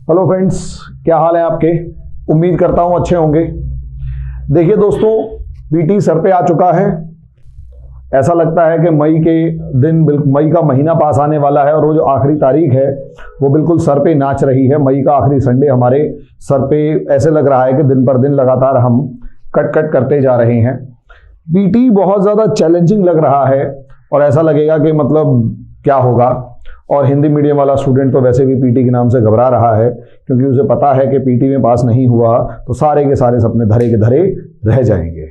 Hello friends, क्या हाल है आपके। उम्मीद करता हूं अच्छे होंगे। देखिए दोस्तों, पीटी सर पे आ चुका है। ऐसा लगता है कि मई के दिन, मई का महीना पास आने वाला है और वो जो आखिरी तारीख है वो बिल्कुल सर पे नाच रही है। मई का आखिरी संडे हमारे सर पे ऐसे लग रहा है कि दिन पर दिन लगातार हम कट कट करते जा रहे हैं। पीटी बहुत ज़्यादा चैलेंजिंग लग रहा है और ऐसा लगेगा कि मतलब क्या होगा। और हिंदी मीडियम वाला स्टूडेंट तो वैसे भी पीटी के नाम से घबरा रहा है, क्योंकि उसे पता है कि पीटी में पास नहीं हुआ तो सारे के सारे सपने धरे के धरे रह जाएंगे।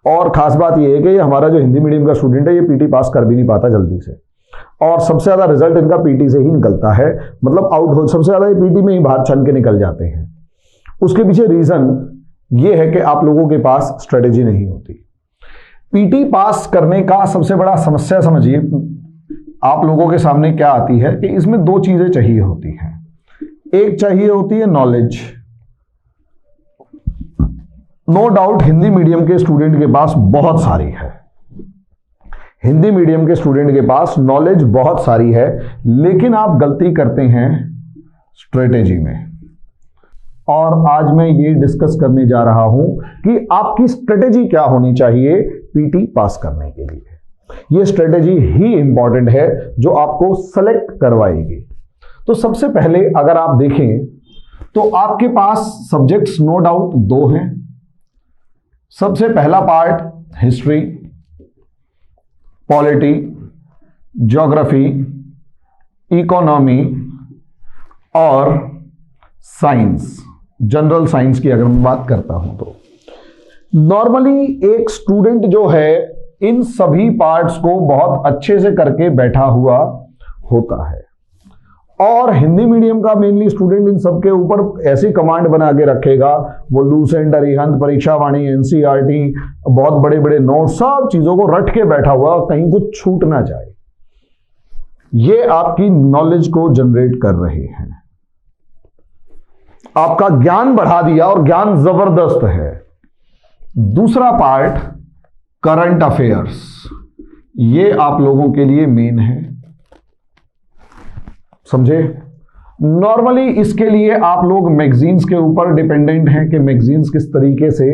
और खास बात यह है कि हमारा जो हिंदी मीडियम का स्टूडेंट है ये पीटी पास कर भी नहीं पाता जल्दी से, और सबसे ज़्यादा रिजल्ट इनका पीटी से ही निकलता है। मतलब आउट हो सबसे ज़्यादा ये पीटी में ही बाहर छन के निकल जाते हैं। उसके पीछे रीज़न ये है कि आप लोगों के पास स्ट्रेटेजी नहीं होती। पीटी पास करने का सबसे बड़ा समस्या समझिए आप लोगों के सामने क्या आती है कि इसमें दो चीजें चाहिए होती हैं। एक चाहिए होती है knowledge. No doubt Hindi medium के स्टूडेंट के पास बहुत सारी है, हिंदी मीडियम के स्टूडेंट के पास नॉलेज बहुत सारी है, लेकिन आप गलती करते हैं स्ट्रेटेजी में। और आज मैं ये डिस्कस करने जा रहा हूं कि आपकी स्ट्रेटेजी क्या होनी चाहिए पीटी पास करने के लिए। ये स्ट्रेटेजी ही इंपॉर्टेंट है जो आपको सेलेक्ट करवाएगी। तो सबसे पहले अगर आप देखें तो आपके पास सब्जेक्ट्स नो डाउट दो हैं। सबसे पहला part history, polity, geography, economy और साइंस, जनरल साइंस की अगर मैं बात करता हूं तो नॉर्मली एक स्टूडेंट जो है इन सभी पार्ट्स को बहुत अच्छे से करके बैठा हुआ होता है। और हिंदी मीडियम का मेनली स्टूडेंट इन सब के ऊपर ऐसी कमांड बना के रखेगा, वो लूसेंट, अरिहंत, परीक्षा वाणी, एनसीईआरटी, बहुत बड़े बड़े नोट, सब चीजों को रट के बैठा हुआ, कहीं कुछ छूट ना जाए। ये आपकी नॉलेज को जनरेट कर रहे हैं, आपका ज्ञान बढ़ा दिया और ज्ञान जबरदस्त है। दूसरा पार्ट करंट अफेयर्स, ये आप लोगों के लिए मेन है, समझे। नॉर्मली इसके लिए आप लोग मैगजीन्स के ऊपर डिपेंडेंट हैं कि मैगजीन्स किस तरीके से,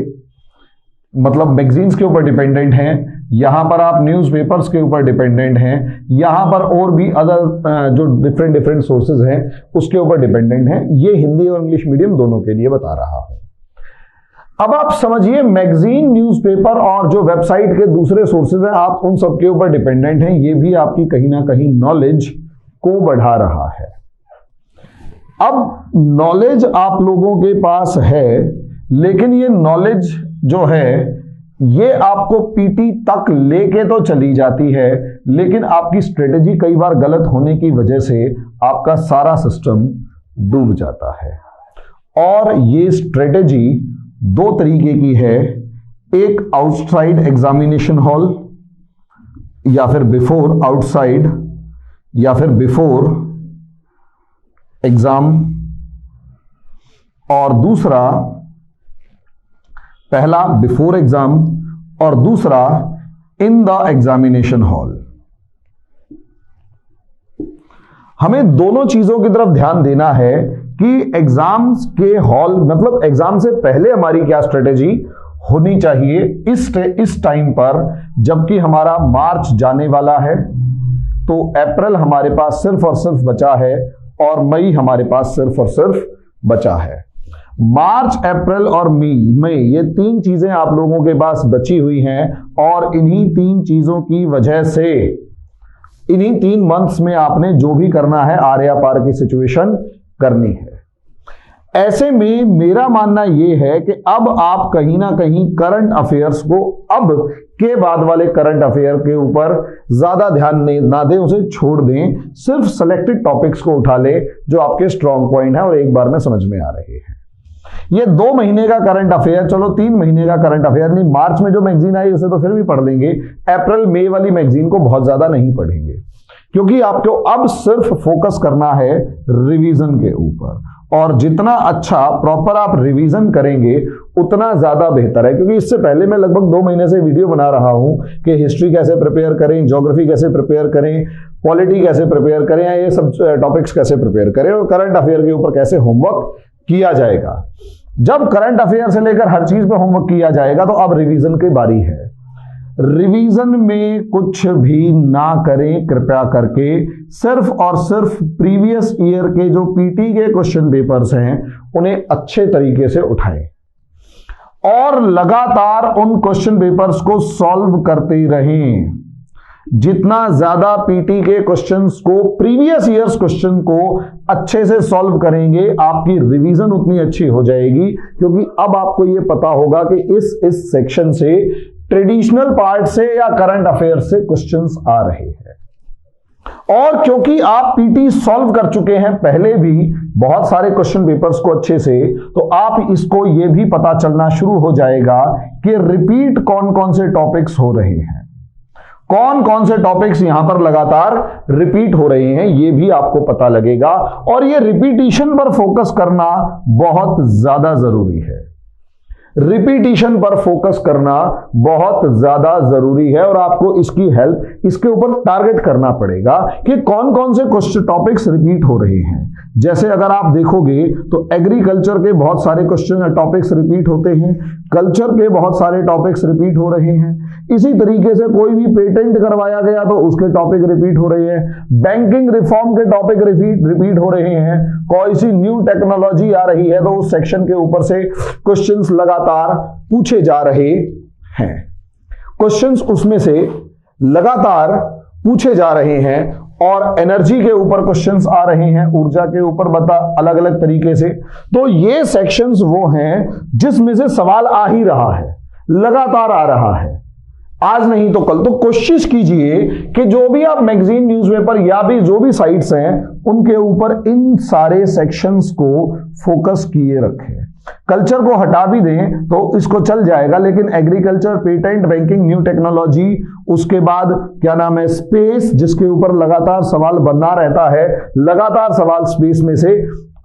मतलब मैगजीन्स के ऊपर डिपेंडेंट हैं। यहां पर आप न्यूज़पेपर्स के ऊपर डिपेंडेंट हैं, यहां पर और भी अदर जो डिफरेंट सोर्सेज हैं उसके ऊपर डिपेंडेंट हैं। ये हिंदी और इंग्लिश मीडियम दोनों के लिए बता रहा हूं। अब आप समझिए मैगजीन, न्यूज़पेपर और जो वेबसाइट के दूसरे सोर्सेज हैं, आप उन सब के ऊपर डिपेंडेंट हैं। ये भी आपकी कहीं ना कहीं नॉलेज को बढ़ा रहा है। अब नॉलेज आप लोगों के पास है, लेकिन ये नॉलेज जो है ये आपको पीटी तक लेके तो चली जाती है, लेकिन आपकी स्ट्रेटेजी कई बार गलत होने की वजह से आपका सारा सिस्टम डूब जाता है। और ये स्ट्रेटेजी दो तरीके की है, एक आउटसाइड एग्जामिनेशन हॉल या फिर बिफोर आउटसाइड या फिर बिफोर एग्जाम, और दूसरा पहला बिफोर एग्जाम और दूसरा इन द एग्जामिनेशन हॉल। हमें दोनों चीजों की तरफ ध्यान देना है कि एग्जाम्स के हॉल, मतलब एग्जाम से पहले हमारी क्या स्ट्रेटेजी होनी चाहिए इस टाइम पर, जबकि हमारा मार्च जाने वाला है। तो अप्रैल हमारे पास सिर्फ और सिर्फ बचा है और मई हमारे पास सिर्फ और सिर्फ बचा है। मार्च, अप्रैल और मई, ये तीन चीजें आप लोगों के पास बची हुई हैं, और इन्हीं तीन चीजों की वजह से इन्हीं 3 मंथ्स में आपने जो भी करना है आर्या पार की सिचुएशन करनी है। ऐसे में मेरा मानना यह है कि अब आप कहीं ना कहीं करंट अफेयर्स को, अब के बाद वाले करंट अफेयर के ऊपर ज्यादा ध्यान ना दें, उसे छोड़ दें, सिर्फ सेलेक्टेड टॉपिक्स को उठा ले जो आपके स्ट्रॉन्ग पॉइंट है और एक बार में समझ में आ रहे हैं। ये 2 महीने का करंट अफेयर, चलो 3 महीने का करंट अफेयर नहीं, मार्च में जो मैगजीन आई उसे तो फिर भी पढ़ लेंगे, अप्रैल मई वाली मैगजीन को बहुत ज्यादा नहीं पढ़ेंगे, क्योंकि आपको अब सिर्फ फोकस करना है रिवीजन के ऊपर। और जितना अच्छा प्रॉपर आप रिवीजन करेंगे उतना ज्यादा बेहतर है। क्योंकि इससे पहले मैं लगभग 2 महीने से वीडियो बना रहा हूं कि हिस्ट्री कैसे प्रिपेयर करें, ज्योग्राफी कैसे प्रिपेयर करें, पॉलिटी कैसे प्रिपेयर करें, या ये सब टॉपिक्स कैसे प्रिपेयर करें, और करंट अफेयर के ऊपर कैसे होमवर्क किया जाएगा। जब करंट अफेयर से लेकर हर चीज पे होमवर्क किया जाएगा तो अब रिवीजन की बारी है। रिवीजन में कुछ भी ना करें कृपया करके, सिर्फ और सिर्फ प्रीवियस ईयर के जो पीटी के क्वेश्चन पेपर्स हैं उन्हें अच्छे तरीके से उठाएं और लगातार उन क्वेश्चन पेपर्स को सॉल्व करते रहें। जितना ज्यादा पीटी के क्वेश्चंस को, प्रीवियस ईयर्स क्वेश्चन को अच्छे से सॉल्व करेंगे, आपकी रिवीजन उतनी अच्छी हो जाएगी। क्योंकि अब आपको यह पता होगा कि इस सेक्शन से, ट्रेडिशनल पार्ट से या करंट अफेयर से क्वेश्चंस आ रहे हैं। और क्योंकि आप पीटी सॉल्व कर चुके हैं पहले भी बहुत सारे क्वेश्चन पेपर्स को अच्छे से, तो आप इसको यह भी पता चलना शुरू हो जाएगा कि रिपीट कौन कौन से टॉपिक्स हो रहे हैं, कौन कौन से टॉपिक्स यहां पर लगातार रिपीट हो रहे हैं, यह भी आपको पता लगेगा। और यह रिपीटिशन पर फोकस करना बहुत ज्यादा जरूरी है। रिपीटिशन पर फोकस करना बहुत ज्यादा जरूरी है और आपको इसकी हेल्प, इसके ऊपर टारगेट करना पड़ेगा कि कौन कौन से क्वेश्चन टॉपिक्स रिपीट हो रहे हैं। जैसे अगर आप देखोगे तो एग्रीकल्चर के बहुत सारे क्वेश्चन टॉपिक्स रिपीट होते हैं, कल्चर के बहुत सारे टॉपिक्स रिपीट हो रहे हैं। इसी तरीके से कोई भी पेटेंट करवाया गया तो उसके टॉपिक रिपीट हो रहे हैं, बैंकिंग रिफॉर्म के टॉपिक रिपीट हो रहे हैं, कोई सी न्यू टेक्नोलॉजी आ रही है तो उस सेक्शन के ऊपर से क्वेश्चंस लगातार पूछे जा रहे हैं, क्वेश्चंस उसमें से लगातार पूछे जा रहे हैं। और एनर्जी के ऊपर क्वेश्चंस आ रहे हैं, ऊर्जा के ऊपर बता अलग अलग तरीके से। तो ये सेक्शंस वो हैं जिसमें से सवाल आ ही रहा है, लगातार आ रहा है, आज नहीं तो कल। तो कोशिश कीजिए कि जो भी आप मैगजीन, न्यूज़पेपर या भी जो भी साइट्स हैं उनके ऊपर इन सारे सेक्शंस को फोकस किए रखें। कल्चर को हटा भी दें तो इसको चल जाएगा, लेकिन agriculture, patent, banking, new technology, उसके बाद क्या नाम है, स्पेस, जिसके ऊपर लगातार सवाल बना रहता है, लगातार सवाल स्पेस में से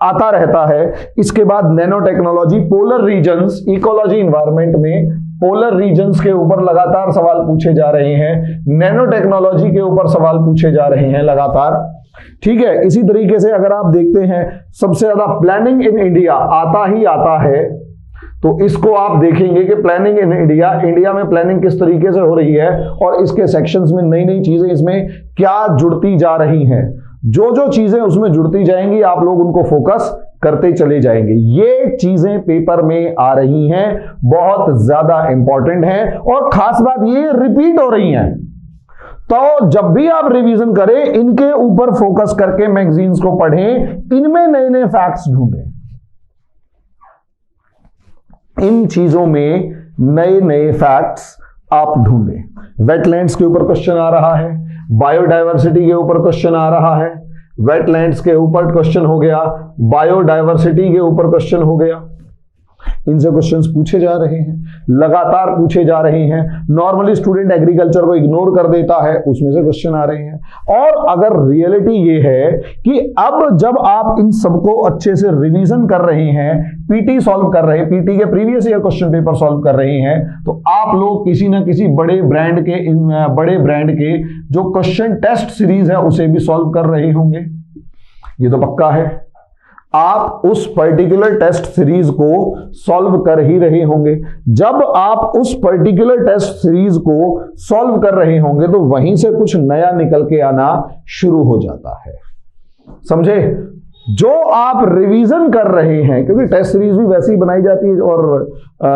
आता रहता है। इसके बाद nano technology, polar regions, ecology, environment में पोलर रीजन्स के ऊपर लगातार सवाल पूछे जा रहे हैं, नैनो टेक्नोलॉजी के ऊपर सवाल पूछे जा रहे हैं लगातार। ठीक है, इसी तरीके से अगर आप देखते हैं सबसे ज्यादा प्लानिंग इन इंडिया आता ही आता है, तो इसको आप देखेंगे कि प्लानिंग इन इंडिया, इंडिया में प्लानिंग किस तरीके से हो रही है और इसके सेक्शंस में नई नई चीजें इसमें क्या जुड़ती जा रही हैं। जो जो चीजें उसमें जुड़ती जाएंगी आप लोग उनको फोकस करते चले जाएंगे। ये चीजें पेपर में आ रही हैं, बहुत ज्यादा इंपॉर्टेंट हैं और खास बात ये रिपीट हो रही हैं। तो जब भी आप रिवीजन करें इनके ऊपर फोकस करके मैगजीन्स को पढ़ें, इनमें नए नए फैक्ट्स ढूंढें, इन चीजों में नए नए फैक्ट्स आप ढूंढें। वेटलैंड्स के ऊपर क्वेश्चन आ रहा है, बायोडायवर्सिटी के ऊपर क्वेश्चन आ रहा है, वेटलैंड्स के ऊपर क्वेश्चन हो गया, बायोडायवर्सिटी के ऊपर क्वेश्चन हो गया, इनसे क्वेश्चंस पूछे जा रहे हैं, लगातार पूछे जा रहे हैं। नॉर्मली स्टूडेंट एग्रीकल्चर को इग्नोर कर देता है, उसमें से क्वेश्चन आ रहे हैं। और अगर रियलिटी ये है कि अब जब आप इन सबको अच्छे से रिवीजन कर रहे हैं, पीटी सॉल्व कर रहे हैं, पीटी के previous year question paper solve कर रहे हैं, तो आप लोग किसी ना किसी बड़े ब्रांड के जो क्वेश्चन टेस्ट सीरीज है उसे भी सॉल्व कर रहे होंगे, ये तो पक्का है। आप उस पर्टिकुलर टेस्ट सीरीज को सॉल्व कर ही रहे होंगे। जब आप उस पर्टिकुलर टेस्ट सीरीज को सॉल्व कर रहे होंगे तो वहीं से कुछ नया निकल के आना शुरू हो जाता है, समझे। जो आप रिवीजन कर रहे हैं, क्योंकि टेस्ट सीरीज भी वैसी ही बनाई जाती है और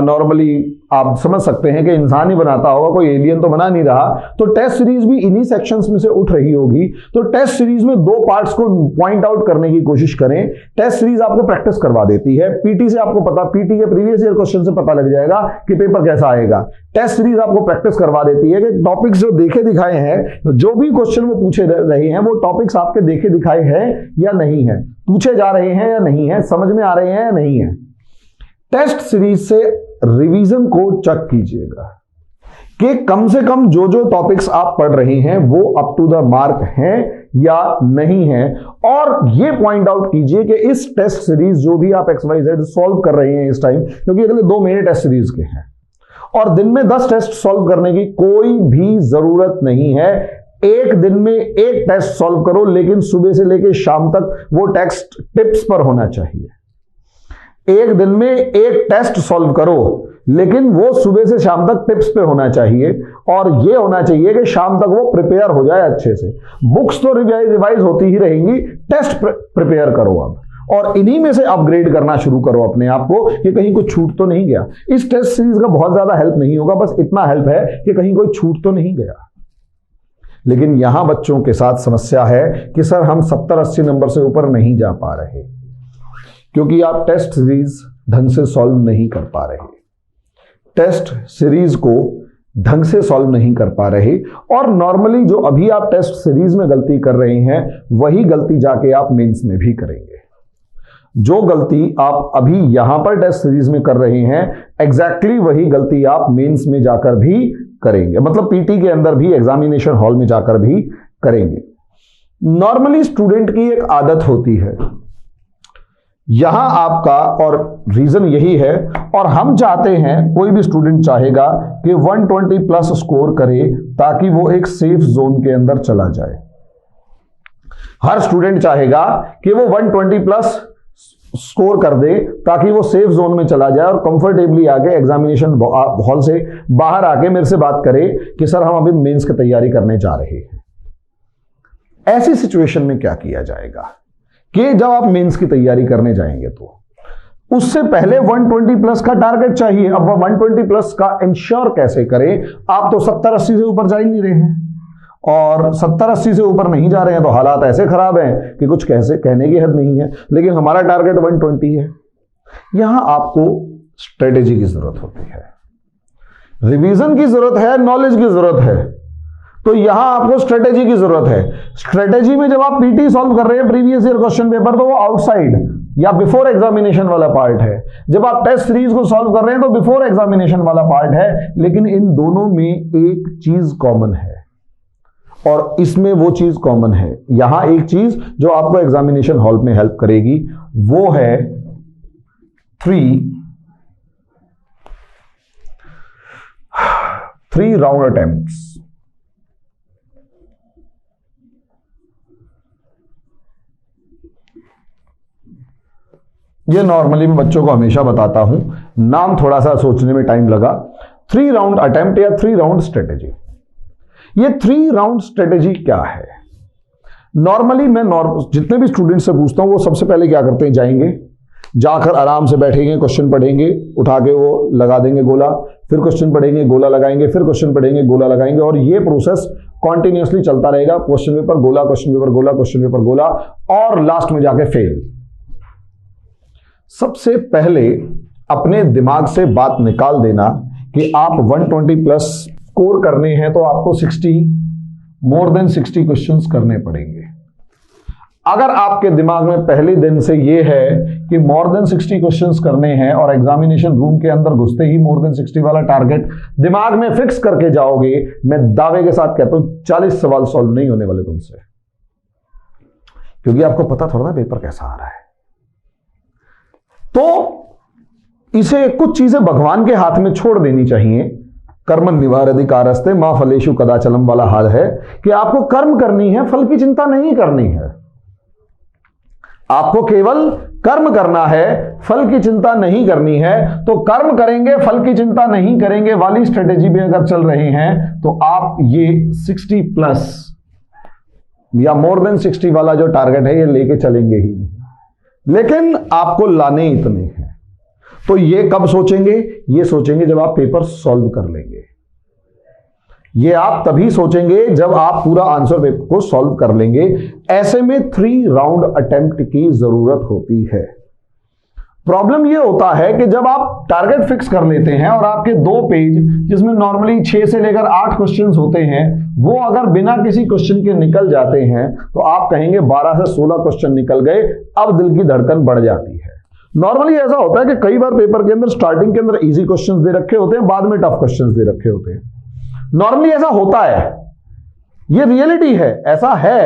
नॉर्मली आप समझ सकते हैं कि इंसान ही बनाता होगा, कोई एलियन तो बना नहीं रहा, तो टेस्ट सीरीज भी इन्हीं सेक्शंस में से उठ रही होगी। तो टेस्ट सीरीज में 2 पार्ट्स को पॉइंट आउट करने की कोशिश करें। टेस्ट सीरीज आपको प्रैक्टिस करवा देती है, पीटी से आपको पता, पीटी के प्रीवियस ईयर क्वेश्चन से पता लग जाएगा कि पेपर कैसा आएगा। टेस्ट सीरीज आपको प्रैक्टिस करवा देती है कि टॉपिक्स जो देखे दिखाए हैं, जो भी क्वेश्चन वो पूछे रहे हैं, वो टॉपिक्स आपके देखे दिखाए हैं या नहीं है, पूछे जा रहे हैं या नहीं है, समझ में आ रहे हैं या नहीं है। टेस्ट सीरीज से रिवीजन को चेक कीजिएगा कि कम से कम जो जो टॉपिक्स आप पढ़ रहे हैं वो अप टू द मार्क हैं या नहीं है। और ये पॉइंट आउट कीजिए कि इस टेस्ट सीरीज जो भी आप XYZ सॉल्व कर रहे हैं इस टाइम, क्योंकि अगले 2 महीने टेस्ट सीरीज के हैं और दिन में 10 टेस्ट सॉल्व करने की कोई भी जरूरत नहीं है। एक दिन में एक टेस्ट सॉल्व करो, लेकिन सुबह से लेकर शाम तक वो टेक्स्ट टिप्स पर होना चाहिए। एक दिन में एक टेस्ट सॉल्व करो, लेकिन वो सुबह से शाम तक टिप्स पे होना चाहिए। और ये होना चाहिए कि शाम तक वो प्रिपेयर हो जाए अच्छे से। बुक्स तो रिवाइज होती ही रहेंगी, टेस्ट प्रिपेयर करो अब, और इन्हीं में से अपग्रेड करना शुरू करो अपने आप को कि कहीं कुछ छूट तो नहीं गया। इस टेस्ट सीरीज का बहुत ज्यादा हेल्प नहीं होगा, बस इतना हेल्प है कि कहीं कोई छूट तो नहीं गया। लेकिन यहां बच्चों के साथ समस्या है कि सर हम 70-80 नंबर से ऊपर नहीं जा पा रहे, क्योंकि आप टेस्ट सीरीज ढंग से सॉल्व नहीं कर पा रहे, टेस्ट सीरीज को ढंग से सॉल्व नहीं कर पा रहे। और नॉर्मली जो अभी आप टेस्ट सीरीज में गलती कर रहे हैं, वही गलती जाके आप मेंस में भी करेंगे। जो गलती आप अभी यहां पर टेस्ट सीरीज में कर रहे हैं, एग्जैक्टली वही गलती आप मेंस में जाकर भी करेंगे, मतलब पीटी के अंदर भी, एग्जामिनेशन हॉल में जाकर भी करेंगे। नॉर्मली स्टूडेंट की एक आदत होती है, यहां आपका, और रीजन यही है, और हम चाहते हैं, कोई भी स्टूडेंट चाहेगा कि 120 प्लस स्कोर करे ताकि वो एक सेफ जोन के अंदर चला जाए। हर स्टूडेंट चाहेगा कि वो 120 प्लस स्कोर कर दे ताकि वो सेफ जोन में चला जाए और कंफर्टेबली आके एग्जामिनेशन हॉल से बाहर आके मेरे से बात करे कि सर हम अभी मेंस की तैयारी करने जा रहे हैं। ऐसी सिचुएशन में क्या किया जाएगा कि जब आप मेंस की तैयारी करने जाएंगे तो उससे पहले 120 प्लस का टारगेट चाहिए। अब 120 प्लस का इंश्योर कैसे करें? आप तो 70-80 से ऊपर जा ही नहीं रहे हैं, और 70-80 से ऊपर नहीं जा रहे हैं तो हालात ऐसे खराब हैं कि कुछ कैसे कहने की हद नहीं है, लेकिन हमारा टारगेट 120 है। यहां आपको स्ट्रेटेजी की जरूरत होती है, रिवीजन की जरूरत है, नॉलेज की जरूरत है। तो यहां आपको स्ट्रेटेजी की जरूरत है। स्ट्रेटेजी में जब आप पीटी सॉल्व कर रहे हैं प्रीवियस ईयर क्वेश्चन पेपर, तो वो आउटसाइड या बिफोर एग्जामिनेशन वाला पार्ट है। जब आप टेस्ट सीरीज को सॉल्व कर रहे हैं तो बिफोर एग्जामिनेशन वाला पार्ट है। लेकिन इन दोनों में एक चीज कॉमन है, और इसमें वो चीज कॉमन है। यहां एक चीज जो आपको एग्जामिनेशन हॉल में हेल्प करेगी, वो है 3 राउंड अटेम्प्ट्स। ये नॉर्मली मैं बच्चों को हमेशा बताता हूं, नाम थोड़ा सा सोचने में टाइम लगा। 3 राउंड अटेम्प्ट या 3 राउंड स्ट्रेटेजी। ये 3 राउंड स्ट्रेटेजी क्या है? नॉर्मली मैं जितने भी स्टूडेंट से पूछता हूं, वो सबसे पहले क्या करते हैं, जाएंगे, जाकर आराम से बैठेंगे, क्वेश्चन पढ़ेंगे, उठा के वो लगा देंगे गोला, फिर क्वेश्चन पढ़ेंगे, गोला लगाएंगे, फिर क्वेश्चन पढ़ेंगे, गोला लगाएंगे, और ये प्रोसेस कॉन्टिन्यूसली चलता रहेगा। क्वेश्चन पेपर गोला, क्वेश्चन पेपर गोला, क्वेश्चन पेपर गोला, और लास्ट में जाके फेल। सबसे पहले अपने दिमाग से बात निकाल देना कि आप 120 प्लस स्कोर करने हैं तो आपको मोर देन 60 क्वेश्चंस करने पड़ेंगे। अगर आपके दिमाग में पहले दिन से ये है कि मोर देन 60 क्वेश्चंस करने हैं और एग्जामिनेशन रूम के अंदर घुसते ही मोर देन 60 वाला टारगेट दिमाग में फिक्स करके जाओगे, मैं दावे के साथ कहता हूं 40 सवाल सॉल्व नहीं होने वाले तुमसे, क्योंकि आपको पता थोड़ा ना पेपर कैसा आ रहा है। तो इसे कुछ चीजें भगवान के हाथ में छोड़ देनी चाहिए। कर्मन निवारधिकारस्ते मां फलेषु कदाचलम वाला हाल है कि आपको कर्म करनी है, फल की चिंता नहीं करनी है। आपको केवल कर्म करना है, फल की चिंता नहीं करनी है। तो कर्म करेंगे, फल की चिंता नहीं करेंगे वाली स्ट्रेटेजी पे अगर चल रहे हैं तो आप ये 60 प्लस या मोर देन 60 वाला जो टारगेट है ये लेके चलेंगे ही नहीं। लेकिन आपको लाने इतने हैं। तो ये कब सोचेंगे? ये सोचेंगे जब आप पेपर सॉल्व कर लेंगे। ये आप तभी सोचेंगे जब आप पूरा आंसर पेपर को सॉल्व कर लेंगे। ऐसे में 3 राउंड अटेम्प्ट की जरूरत होती है। प्रॉब्लम ये होता है कि जब आप टारगेट फिक्स कर लेते हैं और आपके 2 पेज जिसमें नॉर्मली 6 से लेकर 8 क्वेश्चंस होते हैं, वो अगर बिना किसी क्वेश्चन के निकल जाते हैं तो आप कहेंगे 12 से 16 क्वेश्चन निकल गए। अब दिल की धड़कन बढ़ जाती है। नॉर्मली ऐसा होता है कि कई बार पेपर के अंदर स्टार्टिंग के अंदर इजी क्वेश्चंस दे रखे होते हैं, बाद में टफ क्वेश्चंस दे रखे होते हैं। नॉर्मली ऐसा होता है, ये रियलिटी है। ऐसा है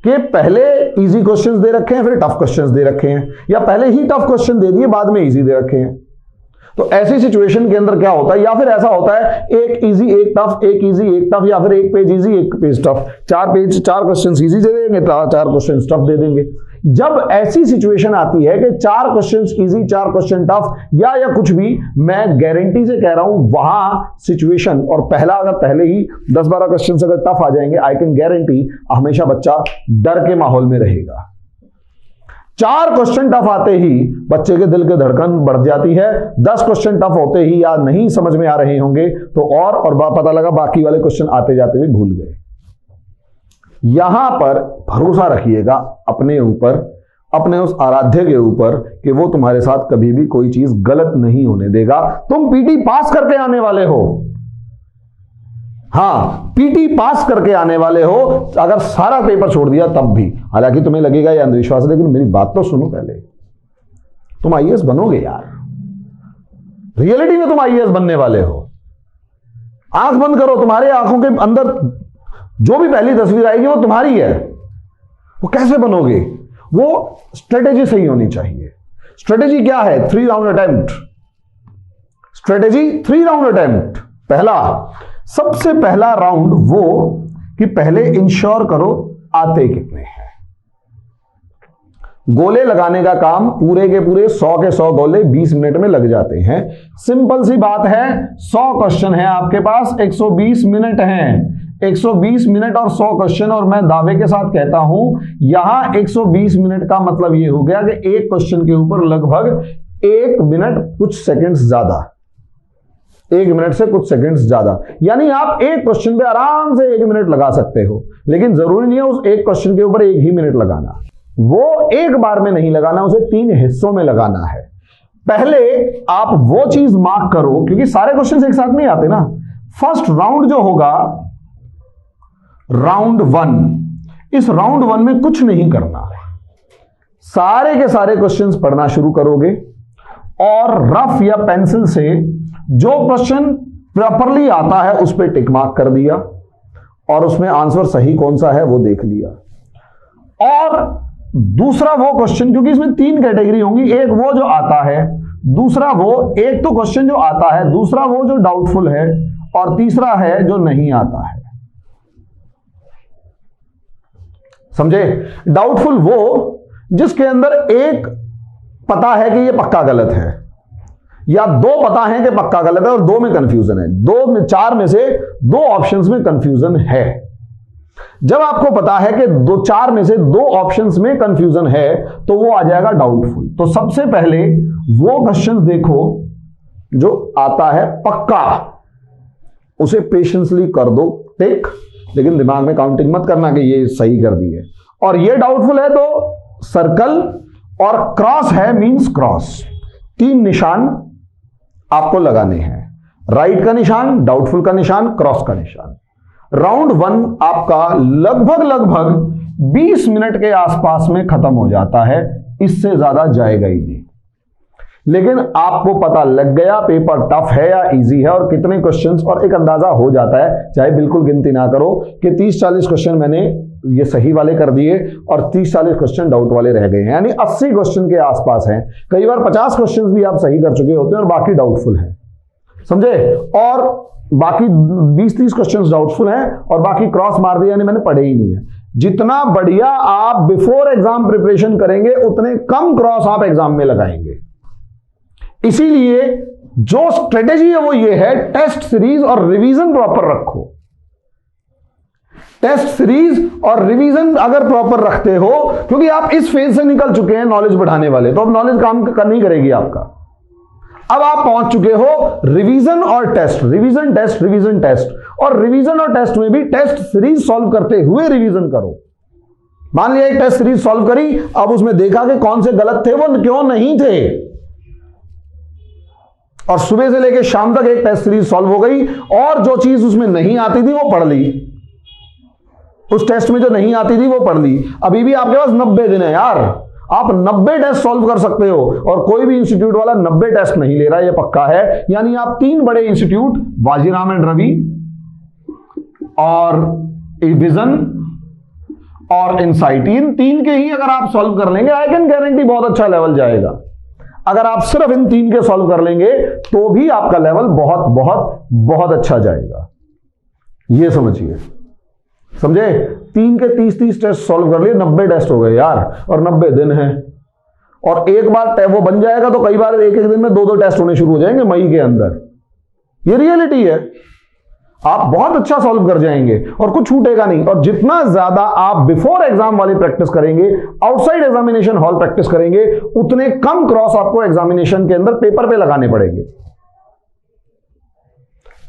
कि पहले इजी क्वेश्चंस दे रखे हैं, फिर टफ क्वेश्चंस दे रखे हैं, या पहले ही टफ क्वेश्चन दे दिए, बाद में इजी दे रखे हैं। तो ऐसी सिचुएशन के अंदर क्या होता है, या फिर ऐसा होता है एक इजी एक टफ, एक इजी एक टफ, या फिर एक पेज इजी एक पेज टफ, चार क्वेश्चन इजी दे देंगे, चार क्वेश्चन टफ दे देंगे। जब ऐसी सिचुएशन आती है कि चार क्वेश्चन इजी, चार क्वेश्चन टफ, या कुछ भी, मैं गारंटी से कह रहा हूं वहां सिचुएशन, और पहला अगर पहले ही 10-12 क्वेश्चन अगर टफ आ जाएंगे, आई कैन गारंटी हमेशा बच्चा डर के माहौल में रहेगा। चार क्वेश्चन टफ आते ही बच्चे के दिल की धड़कन बढ़ जाती है, 10 क्वेश्चन टफ होते ही या नहीं समझ में आ रहे होंगे तो और पता लगा बाकी वाले क्वेश्चन आते जाते हुए भूल गए। यहां पर भरोसा रखिएगा अपने ऊपर, अपने उस आराध्य के ऊपर, कि वो तुम्हारे साथ कभी भी कोई चीज गलत नहीं होने देगा। तुम पीटी पास करके आने वाले हो, हां पीटी पास करके आने वाले हो, अगर सारा पेपर छोड़ दिया तब भी। हालांकि तुम्हें लगेगा ये अंधविश्वास है, लेकिन मेरी बात तो सुनो पहले। तुम आईएएस बनोगे यार, रियलिटी में तुम आईएएस बनने वाले हो। आंख बंद करो, तुम्हारे आंखों के अंदर जो भी पहली तस्वीर आएगी वो तुम्हारी है। वो कैसे बनोगे, वो स्ट्रेटेजी सही होनी चाहिए। स्ट्रेटेजी क्या है? 3 round attempt. Strategy 3 round attempt. पहला, सबसे पहला राउंड वो कि पहले इंश्योर करो आते कितने हैं। गोले लगाने का काम पूरे के पूरे 100 के 100 गोले 20 मिनट में लग जाते हैं। सिंपल सी बात है, 100 क्वेश्चन है आपके पास, 120 मिनट हैं। 120 मिनट और 100 क्वेश्चन, और मैं दावे के साथ कहता हूं यहां 120 मिनट का मतलब यह हो गया कि एक क्वेश्चन के ऊपर लगभग 1 मिनट कुछ सेकंड्स ज्यादा, 1 मिनट से कुछ सेकंड्स ज्यादा, यानी आप एक क्वेश्चन पे आराम से 1 मिनट लगा सकते हो। लेकिन जरूरी नहीं है उस एक क्वेश्चन के ऊपर 1 ही मिनट लगाना, वो एक बार में नहीं लगाना, उसे 3 हिस्सों में लगाना है। पहले आप वो चीज मार्क करो, क्योंकि सारे क्वेश्चन एक साथ नहीं आते ना। फर्स्ट राउंड जो होगा, राउंड 1, इस राउंड 1 में कुछ नहीं करना, सारे के सारे क्वेश्चंस पढ़ना शुरू करोगे और रफ या पेंसिल से जो क्वेश्चन प्रॉपरली आता है उस पर टिक मार्क कर दिया और उसमें आंसर सही कौन सा है वो देख लिया। और दूसरा वो क्वेश्चन, क्योंकि इसमें 3 कैटेगरी होंगी, एक वो जो आता है, दूसरा वो, एक तो क्वेश्चन जो आता है, दूसरा वो जो डाउटफुल है, और तीसरा है जो नहीं आता है। समझे? डाउटफुल वो जिसके अंदर एक पता है कि ये पक्का गलत है, या 2 पता है कि पक्का गलत है और 2 में कंफ्यूजन है, 4 में से 2 ऑप्शंस में कंफ्यूजन है। जब आपको पता है कि 4 में से 2 ऑप्शंस में कंफ्यूजन है तो वो आ जाएगा डाउटफुल। तो सबसे पहले वो क्वेश्चन देखो जो आता है पक्का, उसे पेशेंसली कर दो टिक, लेकिन दिमाग में काउंटिंग मत करना कि ये सही कर दी है। और ये डाउटफुल है तो सर्कल, और क्रॉस है मींस क्रॉस। 3 निशान आपको लगाने हैं, राइट का निशान, डाउटफुल का निशान, क्रॉस का निशान। राउंड 1 आपका लगभग 20 मिनट के आसपास में खत्म हो जाता है, इससे ज्यादा जाएगा ही नहीं। लेकिन आपको पता लग गया पेपर टफ है या इजी है और कितने क्वेश्चंस, और एक अंदाजा हो जाता है, चाहे बिल्कुल गिनती ना करो, कि 30-40 क्वेश्चन मैंने ये सही वाले कर दिए और 30-40 क्वेश्चन डाउट वाले रह गए हैं, यानी 80 क्वेश्चन के आसपास हैं। कई बार 50 क्वेश्चन भी आप सही कर चुके होते हैं और बाकी डाउटफुल हैं, समझे? और बाकी 20-30 क्वेश्चन डाउटफुल हैं और बाकी क्रॉस मार दिया, यानी मैंने पढ़े ही नहीं है। जितना बढ़िया आप बिफोर एग्जाम प्रिपरेशन करेंगे उतने कम क्रॉस आप एग्जाम में लगाएंगे। इसीलिए जो स्ट्रेटेजी है वो ये है, टेस्ट सीरीज और रिवीजन प्रॉपर रखो। टेस्ट सीरीज और रिवीजन अगर प्रॉपर रखते हो, क्योंकि आप इस फेज से निकल चुके हैं नॉलेज बढ़ाने वाले, तो अब नॉलेज काम नहीं करेगी आपका। अब आप पहुंच चुके हो रिवीजन और test, revision test, revision test, और रिवीजन और टेस्ट में भी टेस्ट सीरीज सॉल्व करते हुए रिवीजन करो। मान लिया एक टेस्ट सीरीज सॉल्व करी, अब उसमें देखा कि कौन से गलत थे, वो क्यों नहीं थे, और सुबह से लेकर शाम तक एक टेस्ट सीरीज सॉल्व हो गई, और जो चीज उसमें नहीं आती थी वो पढ़ ली, उस टेस्ट में जो नहीं आती थी वो पढ़ ली। अभी भी आपके पास 90 दिन है यार, आप 90 टेस्ट सॉल्व कर सकते हो, और कोई भी इंस्टीट्यूट वाला 90 टेस्ट नहीं ले रहा, ये पक्का है। यानी आप 3 बड़े इंस्टीट्यूट, बाजीराव एंड रवि और विजन और इनसाइट, इन तीन के ही अगर आप सॉल्व कर लेंगे, आई कैन गारंटी बहुत अच्छा लेवल जाएगा। अगर आप सिर्फ इन तीन के सॉल्व कर लेंगे तो भी आपका लेवल बहुत बहुत बहुत अच्छा जाएगा। ये समझिए, समझे? 3 के 30 टेस्ट सॉल्व कर लिए, 90 टेस्ट हो गए यार, और 90 दिन है, और एक बार वो बन जाएगा तो कई बार एक दिन में 2-2 टेस्ट होने शुरू हो जाएंगे मई के अंदर। ये रियलिटी है। आप बहुत अच्छा सॉल्व कर जाएंगे और कुछ छूटेगा नहीं। और जितना ज्यादा आप बिफोर एग्जाम वाली प्रैक्टिस करेंगे, आउटसाइड एग्जामिनेशन हॉल प्रैक्टिस करेंगे, उतने कम क्रॉस आपको एग्जामिनेशन के अंदर पेपर पे लगाने पड़ेंगे,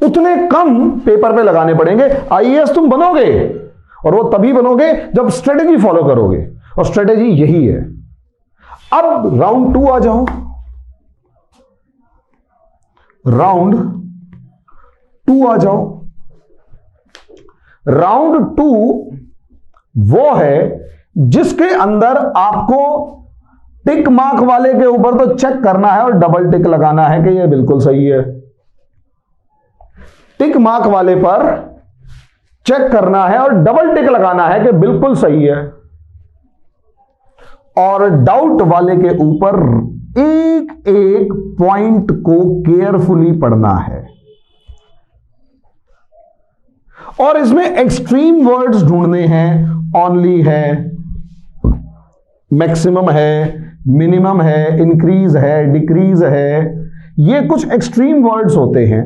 उतने कम पेपर पे लगाने पड़ेंगे। आईएएस तुम बनोगे, और वो तभी बनोगे जब स्ट्रेटेजी फॉलो करोगे, और स्ट्रेटेजी यही है। अब राउंड 2 आ जाओ। राउंड 2 आ जाओ। राउंड 2 वो है जिसके अंदर आपको टिक मार्क वाले के ऊपर तो चेक करना है और डबल टिक लगाना है कि ये बिल्कुल सही है। टिक मार्क वाले पर चेक करना है और डबल टिक लगाना है कि बिल्कुल सही है। और डाउट वाले के ऊपर एक एक पॉइंट को केयरफुली पढ़ना है। और इसमें एक्सट्रीम वर्ड्स ढूंढने हैं। ऑनली है, मैक्सिमम है, मिनिमम है, इंक्रीज है, डिक्रीज है, ये कुछ एक्सट्रीम वर्ड्स होते हैं,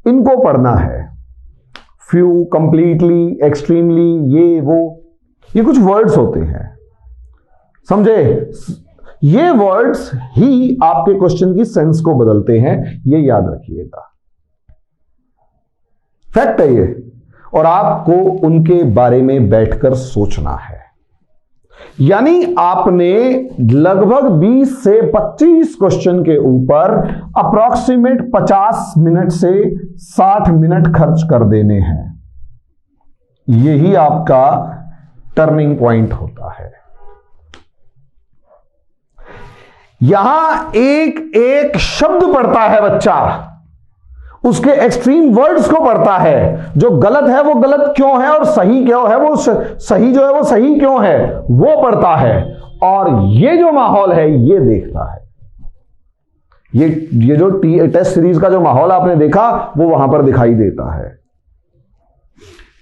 इनको पढ़ना है। फ्यू, कंप्लीटली, एक्सट्रीमली, ये वो, ये कुछ वर्ड्स होते हैं, समझे? ये वर्ड्स ही आपके क्वेश्चन की सेंस को बदलते हैं, ये याद रखिएगा। फैक्ट है ये, और आपको उनके बारे में बैठकर सोचना है। यानी आपने लगभग 20 से 25 क्वेश्चन के ऊपर अप्रॉक्सीमेट 50 मिनट से 60 मिनट खर्च कर देने हैं। यही आपका टर्निंग पॉइंट होता है। यहां एक एक शब्द पढ़ता है बच्चा, उसके एक्सट्रीम वर्ड्स को पढ़ता है। जो गलत है वो गलत क्यों है, और सही क्यों है, वो सही जो है वो सही क्यों है, वो पढ़ता है। और ये जो माहौल है ये देखता है। ये जो टेस्ट सीरीज का जो माहौल आपने देखा वो वहां पर दिखाई देता है।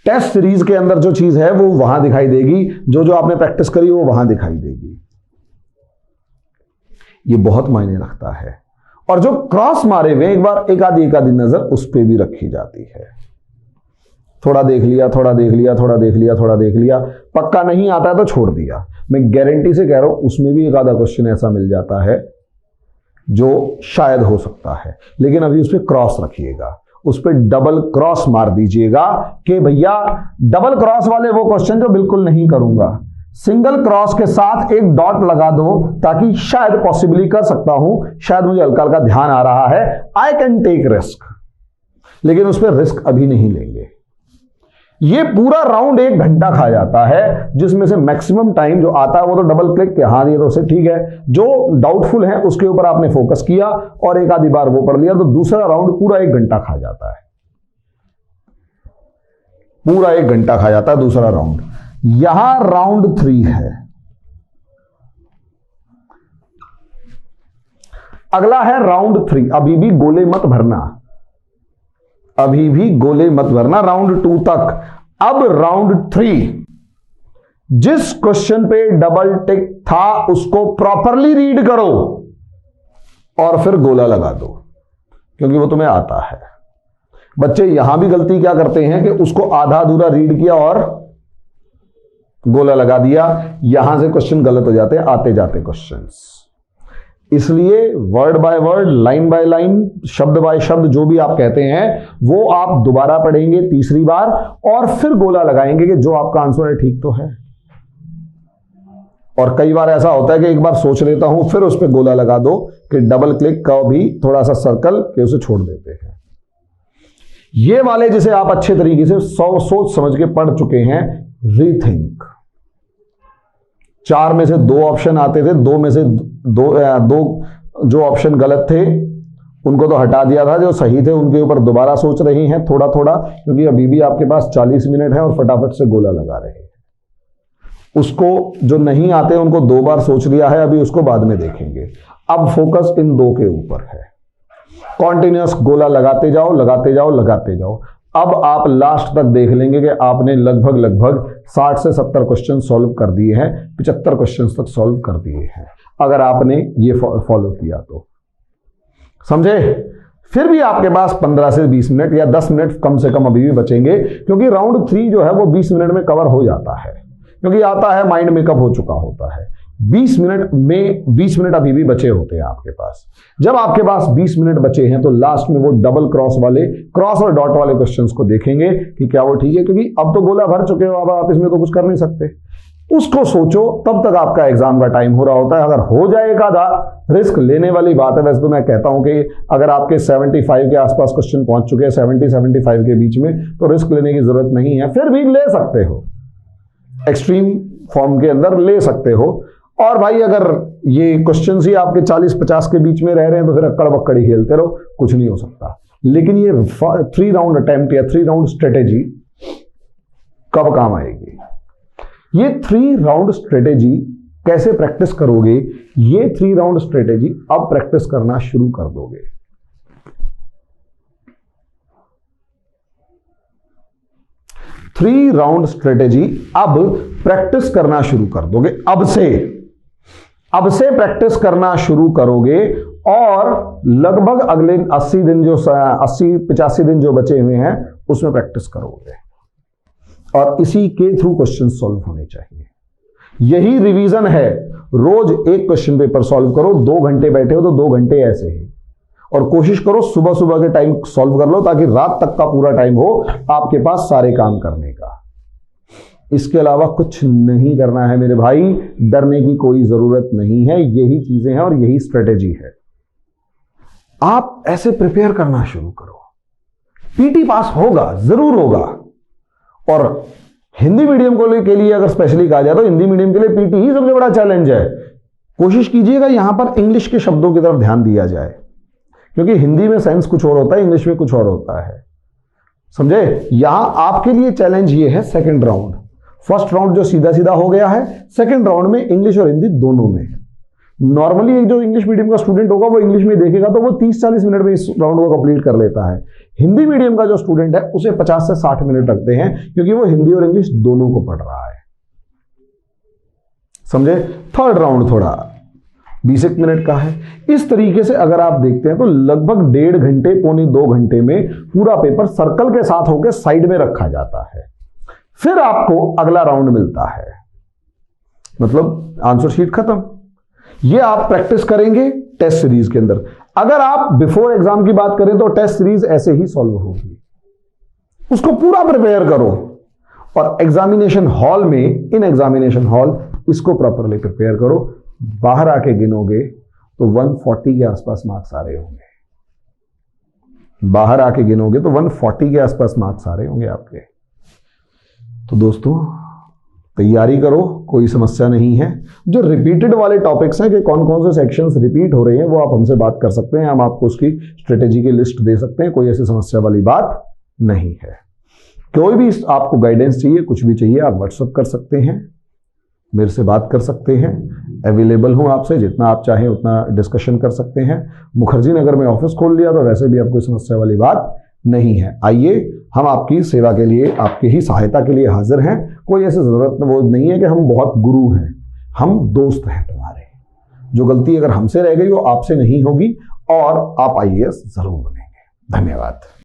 टेस्ट सीरीज के अंदर जो चीज है वो वहां दिखाई देगी, जो जो आपने प्रैक्टिस करी वो वहां दिखाई देगी। ये बहुत मायने रखता है। और जो क्रॉस मारे हुए एक बार एक आधी नजर उस पर भी रखी जाती है। थोड़ा देख लिया, थोड़ा देख लिया, थोड़ा देख लिया, थोड़ा देख लिया, पक्का नहीं आता है तो छोड़ दिया। मैं गारंटी से कह रहा हूं उसमें भी एक आधा क्वेश्चन ऐसा मिल जाता है जो शायद हो सकता है, लेकिन अभी उस पर क्रॉस रखिएगा, उस पर डबल क्रॉस मार दीजिएगा कि भैया डबल क्रॉस वाले वो क्वेश्चन जो बिल्कुल नहीं करूंगा, सिंगल क्रॉस के साथ एक डॉट लगा दो, ताकि शायद पॉसिबली कर सकता हूं, शायद मुझे हल्का हल्का ध्यान आ रहा है, आई कैन टेक रिस्क, लेकिन उस पर रिस्क अभी नहीं लेंगे। ये पूरा राउंड 1 घंटा खा जाता है, जिसमें से मैक्सिमम टाइम जो आता है वो तो डबल क्लिक के, हाँ ये तो से ठीक है, जो डाउटफुल है उसके ऊपर आपने फोकस किया और एक आधी बार वो पढ़ लिया, तो दूसरा राउंड पूरा 1 घंटा खा जाता है। पूरा 1 घंटा खा जाता है दूसरा राउंड। यहां राउंड 3 है। अगला है राउंड 3। अभी भी गोले मत भरना, अभी भी गोले मत भरना राउंड 2 तक। अब राउंड 3, जिस क्वेश्चन पे डबल टिक था उसको प्रॉपरली रीड करो और फिर गोला लगा दो, क्योंकि वो तुम्हें आता है। बच्चे यहां भी गलती क्या करते हैं कि उसको आधा अधूरा रीड किया और गोला लगा दिया, यहां से क्वेश्चन गलत हो जाते हैं आते जाते क्वेश्चंस। इसलिए word by word, line by line, शब्द बाय शब्द जो भी आप कहते हैं वो आप दोबारा पढ़ेंगे तीसरी बार, और फिर गोला लगाएंगे कि जो आपका आंसर है ठीक तो है। और कई बार ऐसा होता है कि एक बार सोच लेता हूं फिर उस पर गोला लगा दो, कि डबल क्लिक का भी थोड़ा सा सर्कल के उसे छोड़ देते हैं। ये वाले जिसे आप अच्छे तरीके से सोच समझ के पढ़ चुके हैं, रीथिंक। 4 में से 2 ऑप्शन आते थे, 2 में से दो जो ऑप्शन गलत थे उनको तो हटा दिया था, जो सही थे उनके ऊपर दोबारा सोच रहे हैं थोड़ा थोड़ा, क्योंकि अभी भी आपके पास 40 मिनट है और फटाफट से गोला लगा रहे हैं। उसको जो नहीं आते उनको 2 बार सोच लिया है, अभी उसको बाद में देखेंगे। अब फोकस इन 2 के ऊपर है। कॉन्टिन्यूअस गोला लगाते जाओ, लगाते जाओ, लगाते जाओ। अब आप लास्ट तक देख लेंगे कि आपने लगभग 60 से 70 क्वेश्चन सॉल्व कर दिए हैं, 75 क्वेश्चन तक सॉल्व कर दिए हैं, अगर आपने ये फॉलो किया तो। समझे? फिर भी आपके पास 15 से 20 मिनट या 10 मिनट कम से कम अभी भी बचेंगे, क्योंकि राउंड 3 जो है वो 20 मिनट में कवर हो जाता है, क्योंकि आता है माइंड मेकअप हो चुका होता है। 20 मिनट अभी भी बचे होते हैं आपके पास। जब आपके पास 20 मिनट बचे हैं तो लास्ट में वो डबल क्रॉस वाले, क्रॉस और डॉट वाले क्वेश्चंस को देखेंगे कि क्या वो ठीक है, क्योंकि अब तो गोला भर चुके हो, अब आप इसमें तो कुछ कर नहीं सकते। उसको सोचो, तब तक आपका एग्जाम का टाइम हो रहा होता है। अगर हो जाएगा रिस्क लेने वाली बात है। वैसे तो मैं कहता हूं कि अगर आपके 75 के आसपास क्वेश्चन पहुंच चुके हैं, 70-75 के बीच में, तो रिस्क लेने की जरूरत नहीं है। फिर भी ले सकते हो, एक्सट्रीम फॉर्म के अंदर ले सकते हो। और भाई अगर ये क्वेश्चन ही आपके 40-50 के बीच में रह रहे हैं तो फिर अक्कड़ बक्कड़ ही खेलते रहो, कुछ नहीं हो सकता। लेकिन ये 3 राउंड अटेम्प्ट या 3 राउंड स्ट्रेटेजी कब काम आएगी? ये 3 राउंड स्ट्रेटेजी कैसे प्रैक्टिस करोगे? ये 3 राउंड स्ट्रेटेजी अब प्रैक्टिस करना शुरू कर दोगे। थ्री राउंड स्ट्रेटेजी अब प्रैक्टिस करना शुरू कर दोगे। अब से प्रैक्टिस करना शुरू करोगे और लगभग अगले 80 दिन जो 80-85 दिन जो बचे हुए हैं उसमें प्रैक्टिस करोगे, और इसी के थ्रू क्वेश्चन सॉल्व होने चाहिए। यही रिवीजन है। रोज एक क्वेश्चन पेपर सॉल्व करो, 2 घंटे बैठे हो तो 2 घंटे ऐसे ही, और कोशिश करो सुबह सुबह के टाइम सॉल्व कर लो ताकि रात तक का पूरा टाइम हो आपके पास सारे काम करने का। इसके अलावा कुछ नहीं करना है मेरे भाई, डरने की कोई जरूरत नहीं है। यही चीजें हैं और यही स्ट्रेटेजी है। आप ऐसे प्रिपेयर करना शुरू करो, पीटी पास होगा, जरूर होगा। और हिंदी मीडियम के लिए अगर स्पेशली कहा जाए तो हिंदी मीडियम के लिए पीटी ही सबसे बड़ा चैलेंज है। कोशिश कीजिएगा यहां पर इंग्लिश के शब्दों की तरफ ध्यान दिया जाए, क्योंकि हिंदी में सेंस कुछ और होता है, इंग्लिश में कुछ और होता है। समझे? यहां आपके लिए चैलेंज ये है सेकंड राउंड। फर्स्ट राउंड जो सीधा सीधा हो गया है, सेकंड राउंड में इंग्लिश और हिंदी दोनों में है। नॉर्मली एक जो इंग्लिश मीडियम का स्टूडेंट होगा वो इंग्लिश में देखेगा तो वो 30-40 मिनट में इस राउंड को कंप्लीट कर लेता है। हिंदी मीडियम का जो स्टूडेंट है उसे 50 से 60 मिनट लगते हैं, क्योंकि वो हिंदी और इंग्लिश दोनों को पढ़ रहा है। समझे? थर्ड राउंड थोड़ा 20 मिनट का है। इस तरीके से अगर आप देखते हैं तो लगभग 1.5 घंटे, पौने 2 घंटे में पूरा पेपर सर्कल के साथ होकर साइड में रखा जाता है। फिर आपको अगला राउंड मिलता है, मतलब आंसर शीट खत्म। ये आप प्रैक्टिस करेंगे टेस्ट सीरीज के अंदर। अगर आप बिफोर एग्जाम की बात करें तो टेस्ट सीरीज ऐसे ही सॉल्व होगी, उसको पूरा प्रिपेयर करो। और एग्जामिनेशन हॉल में, इन एग्जामिनेशन हॉल इसको प्रॉपरली प्रिपेयर करो। बाहर आके गिनोगे तो 140 के आसपास मार्क्स आ रहे होंगे। बाहर आके गिनोगे तो 140 के आसपास मार्क्स आ रहे होंगे आपके। तो दोस्तों तैयारी करो, कोई समस्या नहीं है। जो रिपीटेड वाले टॉपिक्स हैं कि कौन कौन से सेक्शंस रिपीट हो रहे हैं वो आप हमसे बात कर सकते हैं, हम आपको उसकी स्ट्रेटेजी की लिस्ट दे सकते हैं। कोई ऐसी समस्या वाली बात नहीं है। कोई भी आपको गाइडेंस चाहिए, कुछ भी चाहिए, आप व्हाट्सएप कर सकते हैं, मेरे से बात कर सकते हैं। अवेलेबल हूं आपसे, जितना आप चाहें उतना डिस्कशन कर सकते हैं। मुखर्जी नगर में ऑफिस खोल लिया तो वैसे भी आपको समस्या वाली बात नहीं है। आइए, हम आपकी सेवा के लिए, आपकी ही सहायता के लिए हाजिर हैं। कोई ऐसी जरूरत वो नहीं है कि हम बहुत गुरु हैं, हम दोस्त हैं तुम्हारे। जो गलती अगर हमसे रह गई वो आपसे नहीं होगी और आप आईएएस जरूर बनेंगे। धन्यवाद।